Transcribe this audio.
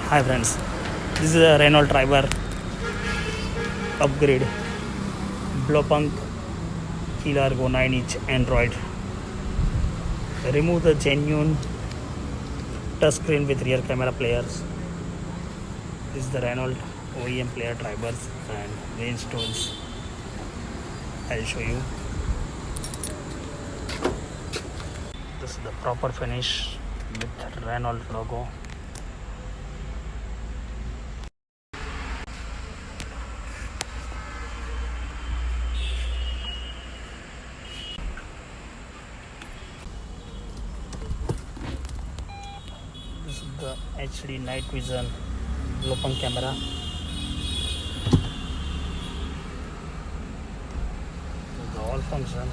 Hi friends, this is a Renault Triber upgrade Blaupunkt Killer Go 9-inch Android. Remove the genuine touchscreen with rear camera players. This is the Renault OEM player drivers and range tools. I'll show you. This is the proper finish with Renault logo. This is the HD night vision Blaupunkt camera. The all function.